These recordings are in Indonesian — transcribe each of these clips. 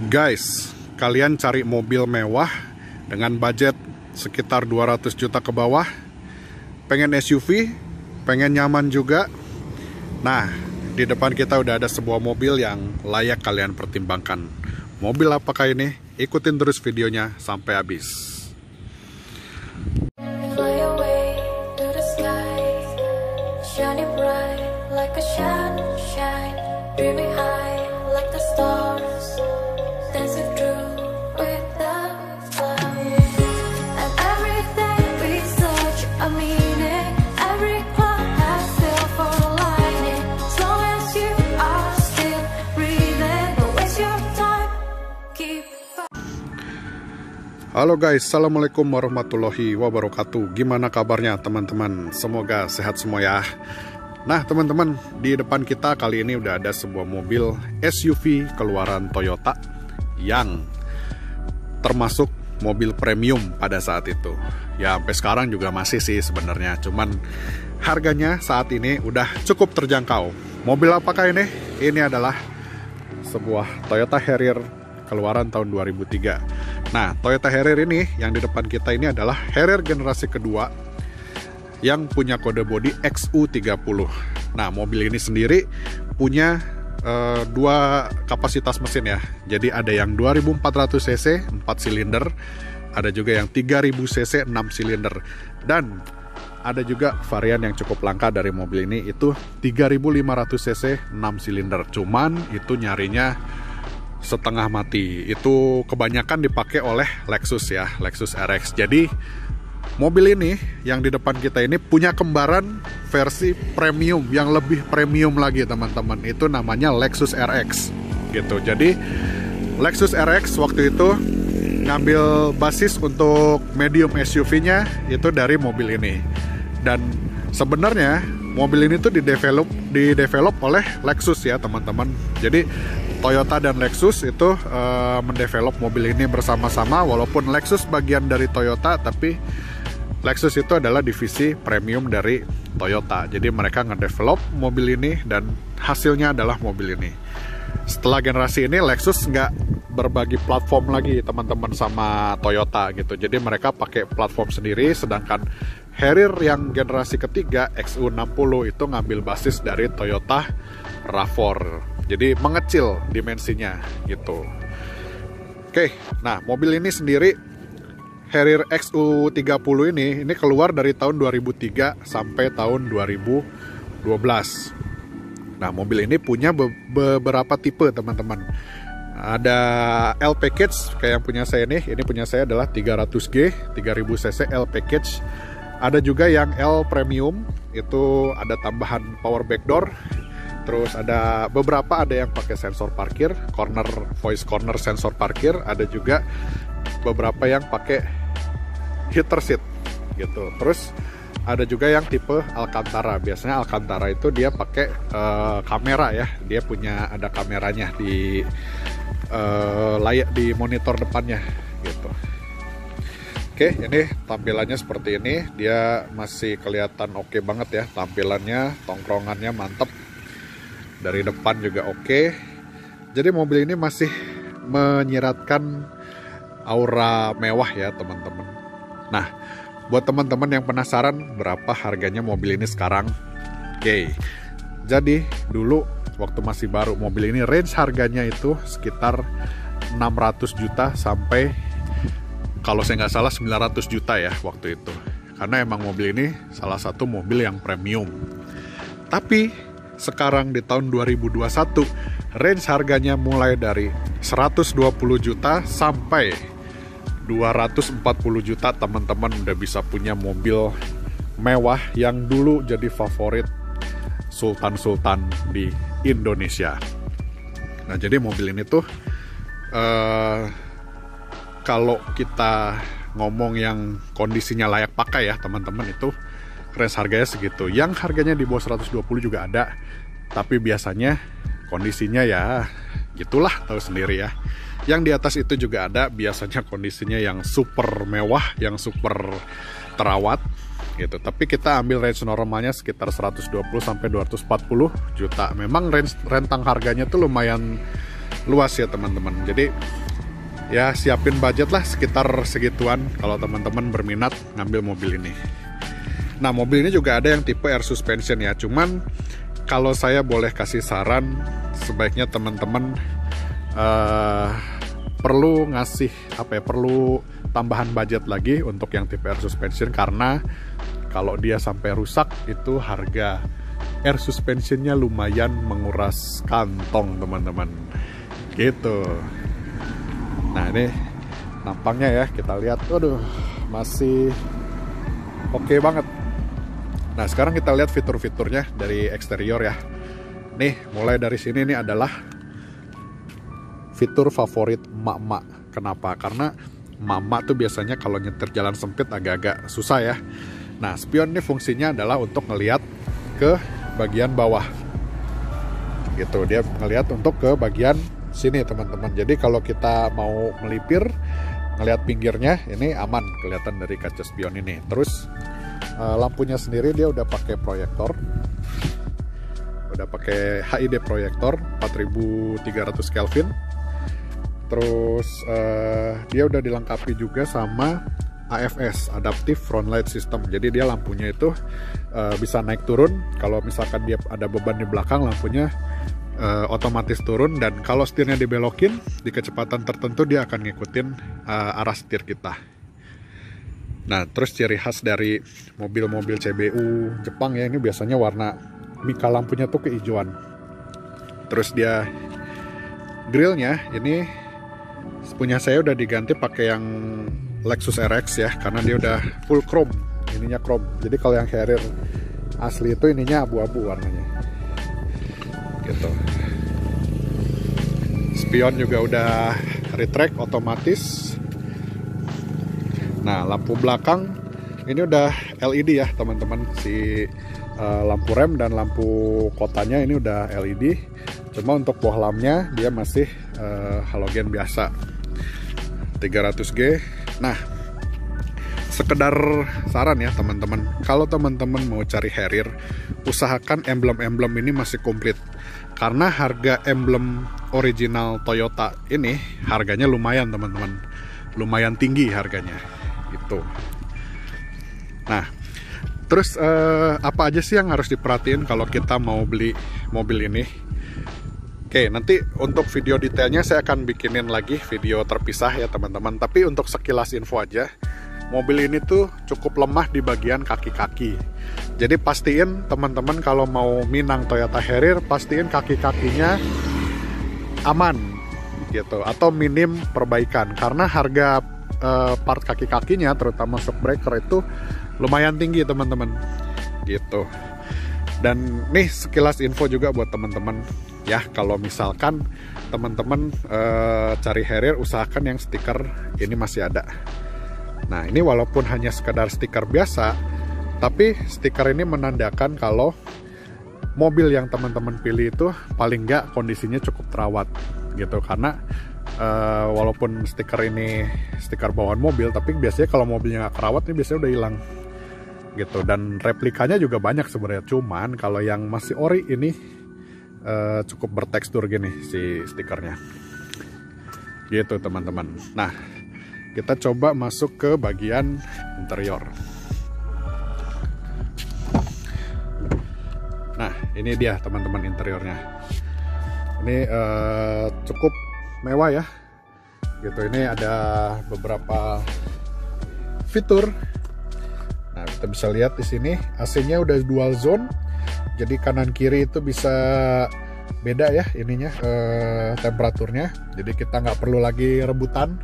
Guys, kalian cari mobil mewah dengan budget sekitar 200 juta ke bawah, pengen SUV, pengen nyaman juga. Nah, di depan kita udah ada sebuah mobil yang layak kalian pertimbangkan. Mobil apakah ini? Ikutin terus videonya sampai habis. Halo guys, assalamualaikum warahmatullahi wabarakatuh. Gimana kabarnya teman-teman? Semoga sehat semua ya. Nah teman-teman, di depan kita kali ini udah ada sebuah mobil SUV keluaran Toyota yang termasuk mobil premium pada saat itu. Ya sampai sekarang juga masih sih sebenarnya, cuman harganya saat ini udah cukup terjangkau. Mobil apakah ini? Ini adalah sebuah Toyota Harrier keluaran tahun 2003. Nah, Toyota Harrier ini yang di depan kita ini adalah Harrier generasi kedua yang punya kode bodi XU30. Nah, mobil ini sendiri punya dua kapasitas mesin ya. Jadi ada yang 2400 cc 4 silinder, ada juga yang 3000 cc 6 silinder, dan ada juga varian yang cukup langka dari mobil ini itu 3500 cc 6 silinder. Cuman itu nyarinya setengah mati. Itu kebanyakan dipakai oleh Lexus ya, Lexus RX. Jadi mobil ini yang di depan kita ini punya kembaran versi premium yang lebih premium lagi teman-teman. Itu namanya Lexus RX gitu. Jadi Lexus RX waktu itu ngambil basis untuk medium SUV-nya itu dari mobil ini. Dan sebenarnya mobil ini tuh didevelop oleh Lexus ya teman-teman. Jadi Toyota dan Lexus itu mendevelop mobil ini bersama-sama, walaupun Lexus bagian dari Toyota, tapi Lexus itu adalah divisi premium dari Toyota. Jadi mereka ngedevelop mobil ini dan hasilnya adalah mobil ini. Setelah generasi ini Lexus nggak berbagi platform lagi teman-teman sama Toyota gitu. Jadi mereka pakai platform sendiri, sedangkan Harrier yang generasi ketiga XU60 itu ngambil basis dari Toyota RAV4. Jadi mengecil dimensinya gitu. Oke, nah mobil ini sendiri Harrier XU30 ini keluar dari tahun 2003 sampai tahun 2012. Nah, mobil ini punya beberapa tipe teman-teman. Ada L package kayak yang punya saya ini punya saya adalah 300G 3000 cc L package. Ada juga yang L premium, itu ada tambahan power backdoor. Terus ada beberapa ada yang pakai sensor parkir, voice corner sensor parkir, ada juga beberapa yang pakai heater seat gitu. Terus ada juga yang tipe Alcantara. Biasanya Alcantara itu dia pakai kamera ya, dia punya ada kameranya di layar di monitor depannya gitu. Oke, ini tampilannya seperti ini. Dia masih kelihatan oke banget ya tampilannya, tongkrongannya mantep. Dari depan juga oke. Jadi mobil ini masih menyiratkan aura mewah ya teman-teman. Nah, buat teman-teman yang penasaran berapa harganya mobil ini sekarang, oke. Jadi dulu waktu masih baru mobil ini range harganya itu sekitar 600 juta sampai kalau saya nggak salah 900 juta ya waktu itu. Karena emang mobil ini salah satu mobil yang premium. Tapi sekarang di tahun 2021 range harganya mulai dari 120 juta sampai 240 juta teman-teman udah bisa punya mobil mewah yang dulu jadi favorit sultan-sultan di Indonesia. Nah, jadi mobil ini tuh kalau kita ngomong yang kondisinya layak pakai ya teman-teman, itu range harganya segitu. Yang harganya di bawah 120 juga ada, tapi biasanya kondisinya ya gitulah, tahu sendiri ya. Yang di atas itu juga ada, biasanya kondisinya yang super mewah, yang super terawat gitu. Tapi kita ambil range normalnya sekitar 120 sampai 240 juta. Memang range rentang harganya tuh lumayan luas ya teman-teman. Jadi ya siapin budget lah sekitar segituan kalau teman-teman berminat ngambil mobil ini. Nah, mobil ini juga ada yang tipe air suspension ya. Cuman kalau saya boleh kasih saran, sebaiknya teman-teman perlu ngasih perlu tambahan budget lagi untuk yang tipe air suspension, karena kalau dia sampai rusak itu harga air suspensionnya lumayan menguras kantong teman-teman. Gitu. Nah, ini nampaknya ya, kita lihat, waduh, masih oke banget. Nah, sekarang kita lihat fitur-fiturnya dari eksterior ya. Nih, mulai dari sini, ini adalah fitur favorit emak-emak. Kenapa? Karena emak-emak tuh biasanya kalau nyetir jalan sempit agak-agak susah ya. Nah, spion ini fungsinya adalah untuk ngelihat ke bagian bawah. Gitu, dia ngelihat untuk ke bagian sini teman-teman. Jadi kalau kita mau melipir, ngelihat pinggirnya, ini aman kelihatan dari kaca spion ini. Terus lampunya sendiri dia udah pakai proyektor, udah pakai HID proyektor 4300 Kelvin. Terus dia udah dilengkapi juga sama AFS, Adaptive Front Light System. Jadi dia lampunya itu bisa naik turun. Kalau misalkan dia ada beban di belakang, lampunya otomatis turun, dan kalau setirnya dibelokin di kecepatan tertentu dia akan ngikutin arah setir kita. Nah, terus ciri khas dari mobil-mobil CBU Jepang ya, ini biasanya warna mika lampunya tuh kehijauan. Terus dia grillnya ini punya saya udah diganti pakai yang Lexus RX ya, karena dia udah full chrome, ininya chrome. Jadi kalau yang Harrier asli itu ininya abu-abu warnanya. Gitu. Spion juga udah retract otomatis. Nah, lampu belakang ini udah LED ya teman-teman. Si lampu rem dan lampu kotanya ini udah LED. Cuma untuk bohlamnya dia masih halogen biasa 300G. Nah, sekedar saran ya teman-teman, kalau teman-teman mau cari Harrier, usahakan emblem-emblem ini masih komplit, karena harga emblem original Toyota ini harganya lumayan teman-teman, lumayan tinggi harganya gitu. Nah, terus apa aja sih yang harus diperhatiin kalau kita mau beli mobil ini? Oke, nanti untuk video detailnya saya akan bikinin lagi video terpisah ya teman-teman. Tapi untuk sekilas info aja, mobil ini tuh cukup lemah di bagian kaki-kaki. Jadi pastiin teman-teman kalau mau minang Toyota Harrier, pastiin kaki-kakinya aman gitu, atau minim perbaikan, karena harga part kaki-kakinya terutama shock breaker itu lumayan tinggi teman-teman gitu. Dan nih sekilas info juga buat teman-teman ya, kalau misalkan teman-teman cari Harrier, usahakan yang stiker ini masih ada. Nah, ini walaupun hanya sekedar stiker biasa, tapi stiker ini menandakan kalau mobil yang teman-teman pilih itu paling nggak kondisinya cukup terawat gitu. Karena walaupun stiker ini stiker bawaan mobil, tapi biasanya kalau mobilnya nggak terawat ini biasanya udah hilang gitu. Dan replikanya juga banyak sebenarnya, cuman kalau yang masih ori ini cukup bertekstur gini si stikernya gitu teman-teman. Nah, kita coba masuk ke bagian interior. Nah, ini dia teman-teman interiornya. Ini cukup mewah ya gitu. Ini ada beberapa fitur. Nah, kita bisa lihat di sini AC-nya udah dual zone. Jadi kanan kiri itu bisa beda ya ininya temperaturnya. Jadi kita nggak perlu lagi rebutan.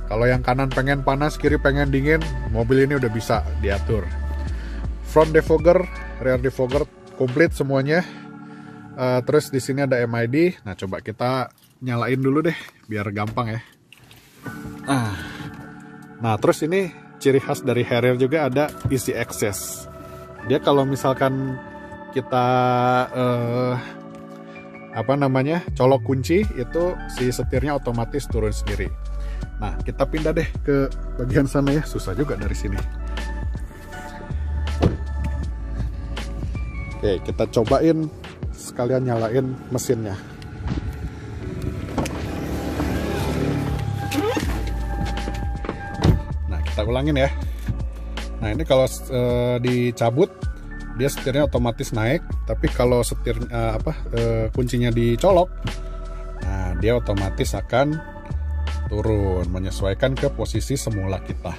Kalau yang kanan pengen panas, kiri pengen dingin, mobil ini udah bisa diatur. Front defogger, rear defogger komplit semuanya. Terus di sini ada MID. Nah, coba kita nyalain dulu deh biar gampang ya. Nah, terus ini ciri khas dari Harrier juga ada easy access. Dia kalau misalkan kita colok kunci, itu si setirnya otomatis turun sendiri. Nah, kita pindah deh ke bagian sana ya, susah juga dari sini. Oke, kita cobain sekalian nyalain mesinnya. kita ulangin ya. Nah ini kalau dicabut dia setirnya otomatis naik, tapi kalau setir kuncinya dicolok, nah dia otomatis akan turun menyesuaikan ke posisi semula kita.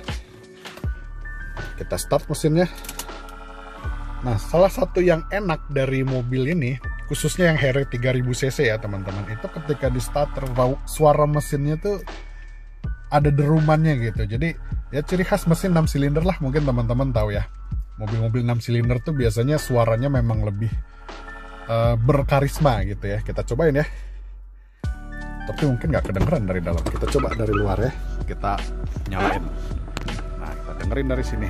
Kita start mesinnya. Nah salah satu yang enak dari mobil ini, khususnya yang Harrier 3000 cc ya teman-teman, itu ketika di starter suara mesinnya tuh ada derumannya gitu. Jadi ya ciri khas mesin 6 silinder lah, mungkin teman-teman tahu ya. Mobil-mobil 6 silinder tuh biasanya suaranya memang lebih berkarisma gitu ya. Kita cobain ya. Tapi mungkin nggak kedengeran dari dalam. Kita coba dari luar ya. Kita nyalain. Nah, kita dengerin dari sini.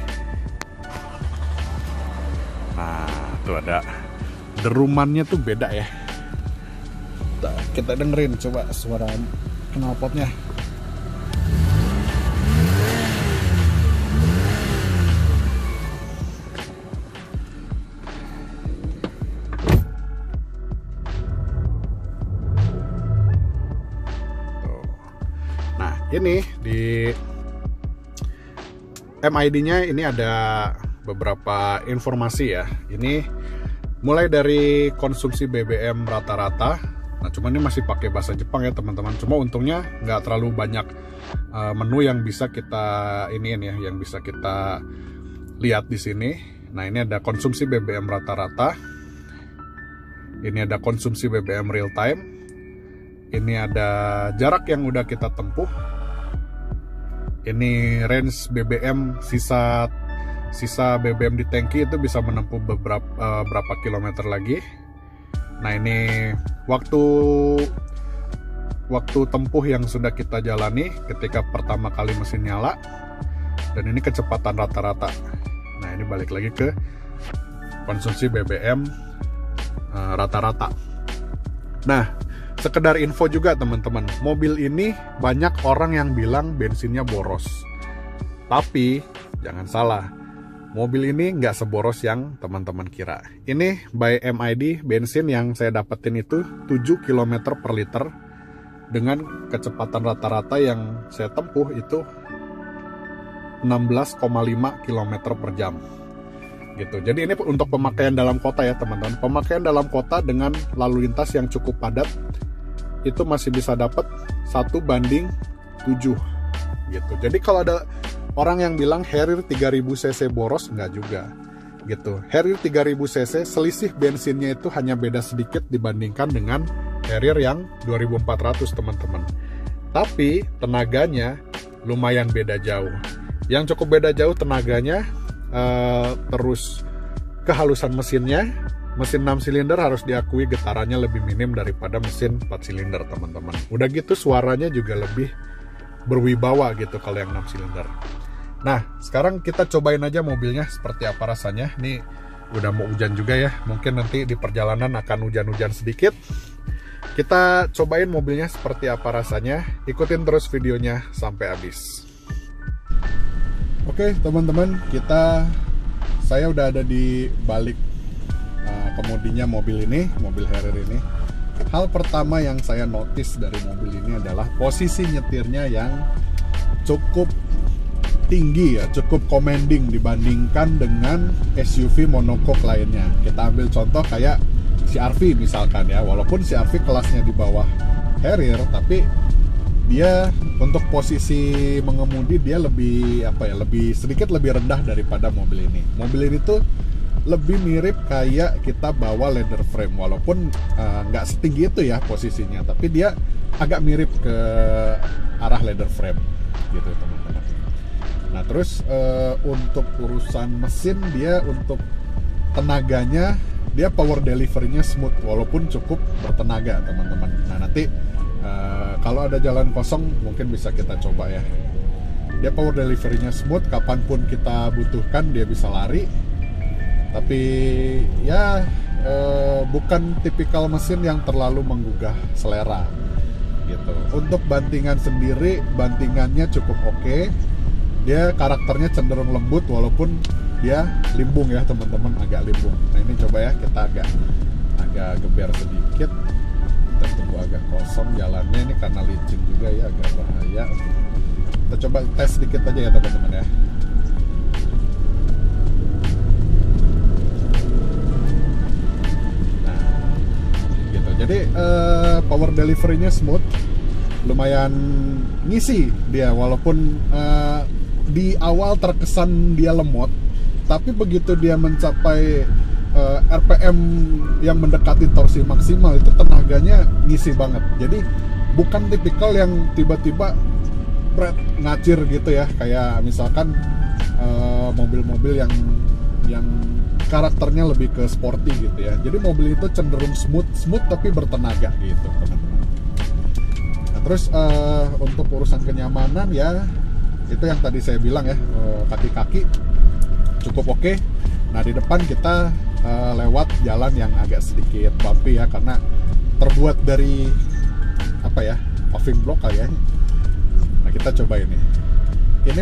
Nah, tuh ada derumannya tuh beda ya. Kita dengerin coba suara knalpotnya. Ini di MID-nya ini ada beberapa informasi ya. Ini mulai dari konsumsi BBM rata-rata. Nah, cuman ini masih pakai bahasa Jepang ya teman-teman. Cuma untungnya nggak terlalu banyak menu yang bisa kita yang bisa kita lihat di sini. Nah, ini ada konsumsi BBM rata-rata. Ini ada konsumsi BBM real time. Ini ada jarak yang udah kita tempuh. Ini range BBM, sisa BBM di tangki itu bisa menempuh berapa kilometer lagi. Nah ini waktu tempuh yang sudah kita jalani ketika pertama kali mesin nyala, dan ini kecepatan rata-rata. Nah ini balik lagi ke konsumsi BBM rata-rata. Nah sekedar info juga teman-teman, mobil ini banyak orang yang bilang bensinnya boros. Tapi jangan salah, mobil ini nggak seboros yang teman-teman kira. Ini by MID, bensin yang saya dapetin itu 7 km per liter dengan kecepatan rata-rata yang saya tempuh itu 16,5 km per jam. Gitu. Jadi ini untuk pemakaian dalam kota ya teman-teman. Pemakaian dalam kota dengan lalu lintas yang cukup padat itu masih bisa dapat 1/7 gitu. Jadi kalau ada orang yang bilang Harrier 3000 cc boros, enggak juga gitu. Harrier 3000 cc selisih bensinnya itu hanya beda sedikit dibandingkan dengan Harrier yang 2400 teman-teman. Tapi tenaganya lumayan beda jauh. Yang cukup beda jauh tenaganya, terus kehalusan mesinnya. Mesin 6 silinder harus diakui getarannya lebih minim daripada mesin 4 silinder teman-teman. Udah gitu suaranya juga lebih berwibawa gitu kalau yang 6 silinder. Nah sekarang kita cobain aja mobilnya seperti apa rasanya. Nih udah mau hujan juga ya, mungkin nanti di perjalanan akan hujan-hujan sedikit. Kita cobain mobilnya seperti apa rasanya. Ikutin terus videonya sampai habis. Oke teman-teman, saya udah ada di balik kemudinya mobil Harrier ini. Hal pertama yang saya notice dari mobil ini adalah posisi nyetirnya yang cukup tinggi ya, cukup commanding dibandingkan dengan SUV monocoque lainnya. Kita ambil contoh kayak CR-V misalkan ya, walaupun CR-V kelasnya di bawah Harrier, tapi dia untuk posisi mengemudi dia lebih sedikit lebih rendah daripada mobil ini. Mobil ini tuh lebih mirip kayak kita bawa leather frame, walaupun nggak setinggi itu ya posisinya, tapi dia agak mirip ke arah leather frame gitu teman-teman. Nah terus untuk urusan mesin, dia untuk tenaganya dia power delivery-nya smooth walaupun cukup bertenaga teman-teman. Nah nanti kalau ada jalan kosong mungkin bisa kita coba ya. Dia power delivery-nya smooth, kapanpun kita butuhkan dia bisa lari. Tapi ya bukan tipikal mesin yang terlalu menggugah selera gitu. Untuk bantingan sendiri, bantingannya cukup oke. Dia karakternya cenderung lembut walaupun dia limbung ya teman-teman, agak limbung. Nah ini coba ya, kita agak geber sedikit. Kita tunggu agak kosong jalannya, ini karena licin juga ya, agak bahaya. Kita coba tes sedikit aja ya teman-teman ya. Nah, gitu. Jadi power delivery-nya smooth, lumayan ngisi dia, walaupun di awal terkesan dia lemot, tapi begitu dia mencapai RPM yang mendekati torsi maksimal itu tenaganya ngisi banget. Jadi bukan tipikal yang tiba-tiba ngacir gitu ya, kayak misalkan mobil-mobil yang karakternya lebih ke sporty gitu ya. Jadi mobil itu cenderung smooth tapi bertenaga gitu teman-teman. Nah, terus untuk urusan kenyamanan ya itu yang tadi saya bilang ya, kaki-kaki cukup oke. Nah di depan kita lewat jalan yang agak sedikit bumpy ya, karena terbuat dari apa ya, paving block kali ya. Nah kita coba ini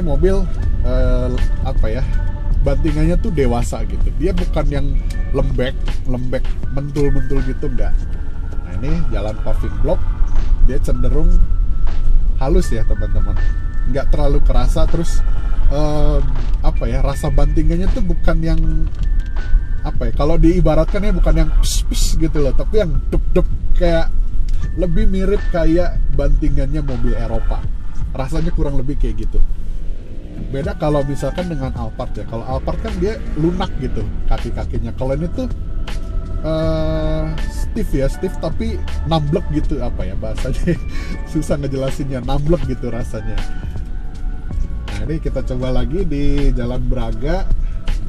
mobil apa ya, bantingannya tuh dewasa gitu, dia bukan yang lembek mentul gitu, enggak. Nah ini jalan paving block, dia cenderung halus ya teman-teman, nggak terlalu kerasa. Terus apa ya, rasa bantingannya tuh bukan yang apa ya, kalau diibaratkan ya bukan yang pis gitu loh, tapi yang dep kayak lebih mirip kayak bantingannya mobil Eropa. Rasanya kurang lebih kayak gitu. Beda kalau misalkan dengan Alphard ya. Kalau Alphard kan dia lunak gitu kaki-kakinya. Kalau ini tuh stiff tapi namblek gitu, apa ya bahasanya susah ngejelasinnya, namblek gitu rasanya. Nah ini kita coba lagi di Jalan Braga,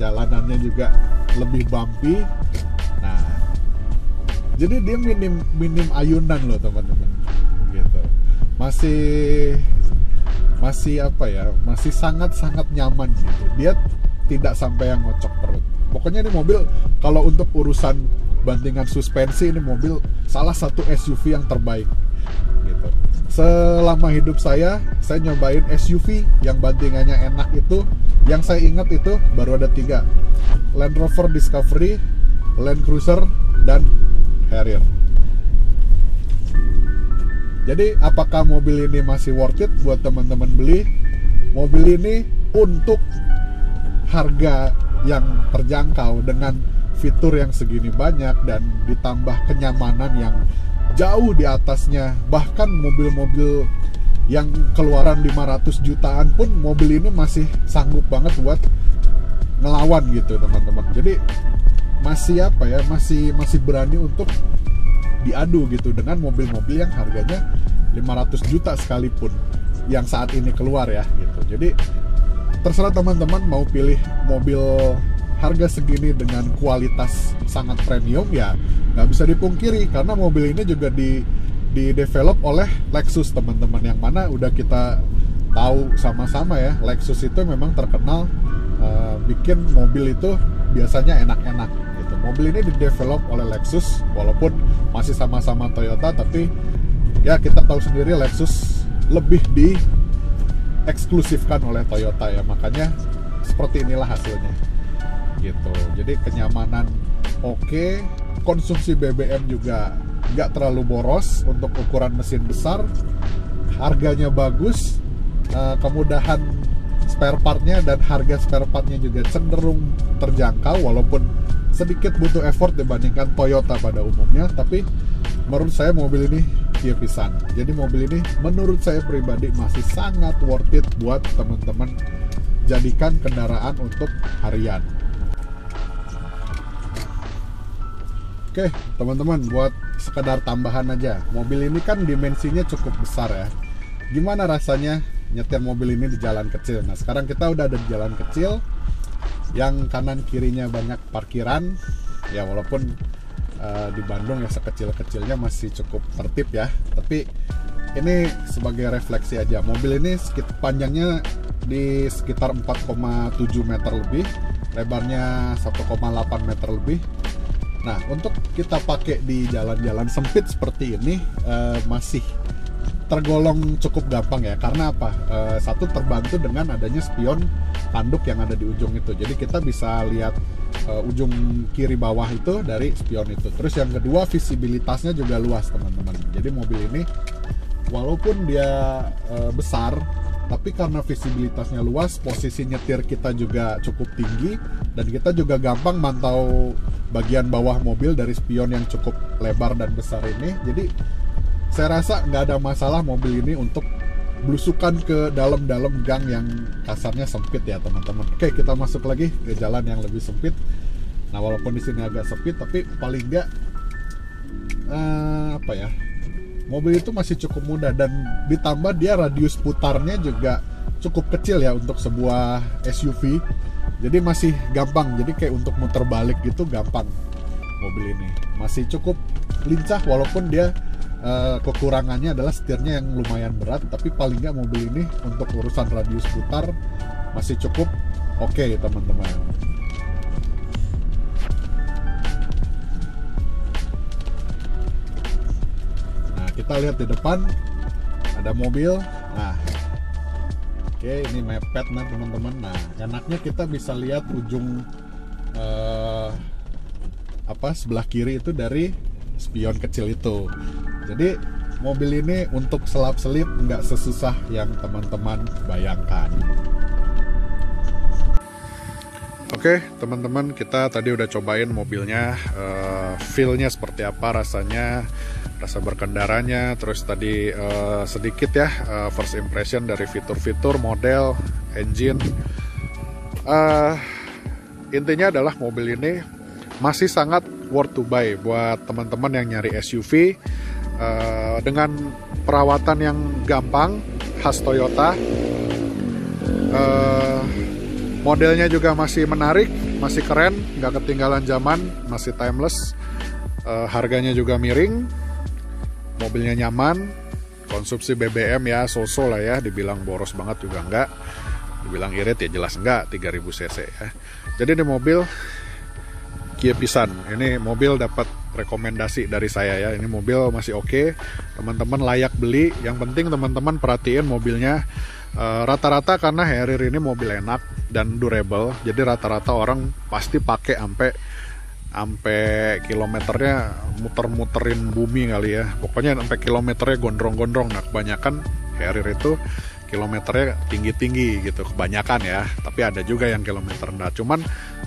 jalanannya juga lebih bumpy. Nah jadi dia minim ayunan loh teman-teman gitu, masih apa ya, masih sangat nyaman gitu, dia tidak sampai yang ngocok perut. Pokoknya ini mobil kalau untuk urusan bantingan suspensi, ini mobil salah satu SUV yang terbaik gitu. Selama hidup saya nyobain SUV yang bantingannya enak itu, yang saya ingat itu baru ada 3, Land Rover Discovery, Land Cruiser, dan Harrier. Jadi apakah mobil ini masih worth it buat teman-teman beli? Mobil ini untuk harga yang terjangkau dengan fitur yang segini banyak dan ditambah kenyamanan yang jauh di atasnya, bahkan mobil-mobil yang keluaran 500 jutaan pun mobil ini masih sanggup banget buat ngelawan gitu teman-teman. Jadi masih apa ya, masih berani untuk diadu gitu dengan mobil-mobil yang harganya 500 juta sekalipun yang saat ini keluar ya gitu. Jadi terserah teman-teman mau pilih mobil harga segini dengan kualitas sangat premium, ya nggak bisa dipungkiri karena mobil ini juga di develop oleh Lexus teman-teman, yang mana udah kita tahu sama-sama ya, Lexus itu memang terkenal bikin mobil itu biasanya enak-enak gitu. Mobil ini di-develop oleh Lexus, walaupun masih sama-sama Toyota, tapi ya kita tahu sendiri Lexus lebih dieksklusifkan oleh Toyota ya, makanya seperti inilah hasilnya gitu. Jadi kenyamanan oke, konsumsi BBM juga nggak terlalu boros untuk ukuran mesin besar, harganya bagus, kemudahan spare partnya dan harga spare partnya juga cenderung terjangkau, walaupun sedikit butuh effort dibandingkan Toyota pada umumnya, tapi menurut saya mobil ini kieu pisan. Jadi mobil ini menurut saya pribadi masih sangat worth it buat teman-teman jadikan kendaraan untuk harian. Oke teman-teman, buat sekedar tambahan aja, mobil ini kan dimensinya cukup besar ya. Gimana rasanya nyetir mobil ini di jalan kecil? Nah sekarang kita udah ada di jalan kecil yang kanan kirinya banyak parkiran ya, walaupun di Bandung ya sekecil-kecilnya masih cukup tertib ya, tapi ini sebagai refleksi aja, mobil ini panjangnya di sekitar 4,7 meter lebih, lebarnya 1,8 meter lebih. Nah untuk kita pakai di jalan-jalan sempit seperti ini masih tergolong cukup gampang ya, karena apa? Satu, terbantu dengan adanya spion tanduk yang ada di ujung itu, jadi kita bisa lihat ujung kiri bawah itu dari spion itu. Terus yang kedua, visibilitasnya juga luas teman-teman. Jadi mobil ini walaupun dia besar, tapi karena visibilitasnya luas, posisi nyetir kita juga cukup tinggi, dan kita juga gampang mantau bagian bawah mobil dari spion yang cukup lebar dan besar ini. Jadi saya rasa nggak ada masalah mobil ini untuk belusukan ke dalam-dalam gang yang kasarnya sempit ya teman-teman. Oke, kita masuk lagi ke jalan yang lebih sempit. Nah, walaupun di sini agak sempit, tapi paling nggak mobil itu masih cukup mudah, dan ditambah dia radius putarnya juga cukup kecil ya untuk sebuah SUV. Jadi masih gampang, jadi kayak untuk muter balik gitu gampang. Mobil ini masih cukup lincah, walaupun dia kekurangannya adalah setirnya yang lumayan berat, tapi paling nggak mobil ini untuk urusan radius putar masih cukup oke, teman-teman. Kita lihat di depan ada mobil. Nah, oke, ini mepet nah teman-teman. Nah, enaknya kita bisa lihat ujung sebelah kiri itu dari spion kecil itu. Jadi mobil ini untuk selap-selip nggak sesusah yang teman-teman bayangkan. Oke, teman-teman, kita tadi udah cobain mobilnya, feel-nya seperti apa, rasanya, rasa berkendaranya, terus tadi sedikit ya first impression dari fitur-fitur, model, engine. Intinya adalah mobil ini masih sangat worth to buy buat teman-teman yang nyari SUV dengan perawatan yang gampang, khas Toyota. Modelnya juga masih menarik, masih keren, nggak ketinggalan zaman, masih timeless. Harganya juga miring. Mobilnya nyaman, konsumsi BBM ya so-so lah ya, dibilang boros banget juga enggak, dibilang irit ya jelas enggak, 3000 cc ya. Jadi ini mobil Kia pisan, ini mobil dapat rekomendasi dari saya ya, ini mobil masih oke, teman-teman layak beli. Yang penting teman-teman perhatiin mobilnya, rata-rata karena Harrier ini mobil enak dan durable, jadi rata-rata orang pasti pakai sampai kilometernya muter-muterin bumi kali ya, pokoknya sampai kilometernya gondrong-gondrong. Nah, kebanyakan Harrier itu kilometernya tinggi-tinggi gitu, kebanyakan ya, tapi ada juga yang kilometer rendah. Cuman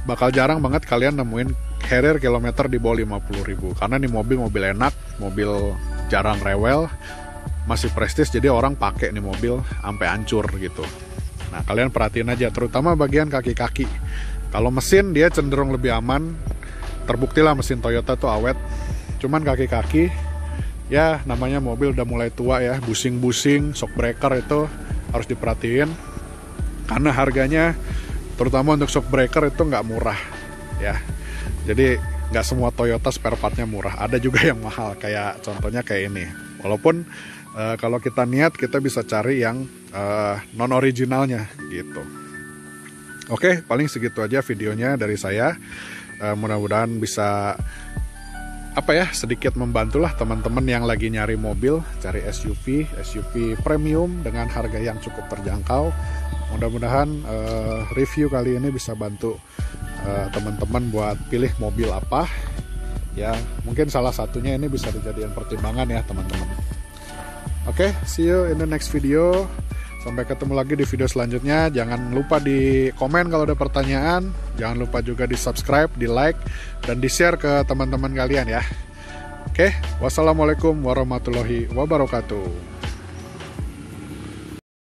bakal jarang banget kalian nemuin Harrier kilometer di bawah 50.000, karena nih mobil enak, mobil jarang rewel, masih prestis, jadi orang pakai nih mobil sampai hancur gitu. Nah, kalian perhatiin aja, terutama bagian kaki-kaki. Kalau mesin dia cenderung lebih aman, terbuktilah mesin Toyota tuh awet. Cuman kaki-kaki ya namanya mobil udah mulai tua ya, busing-busing, shock breaker itu harus diperhatiin, karena harganya terutama untuk shock breaker itu nggak murah ya. Jadi nggak semua Toyota spare partnya murah, ada juga yang mahal, kayak contohnya kayak ini. Walaupun kalau kita niat kita bisa cari yang non originalnya gitu. Oke, paling segitu aja videonya dari saya. Mudah-mudahan bisa sedikit membantulah teman-teman yang lagi nyari mobil, cari SUV premium dengan harga yang cukup terjangkau. Mudah-mudahan review kali ini bisa bantu teman-teman buat pilih mobil apa ya. Mungkin salah satunya ini bisa dijadikan pertimbangan ya teman-teman. Oke, see you in the next video. Sampai ketemu lagi di video selanjutnya. Jangan lupa di komen kalau ada pertanyaan. Jangan lupa juga di subscribe, di like, dan di share ke teman-teman kalian ya. Oke, wassalamualaikum warahmatullahi wabarakatuh.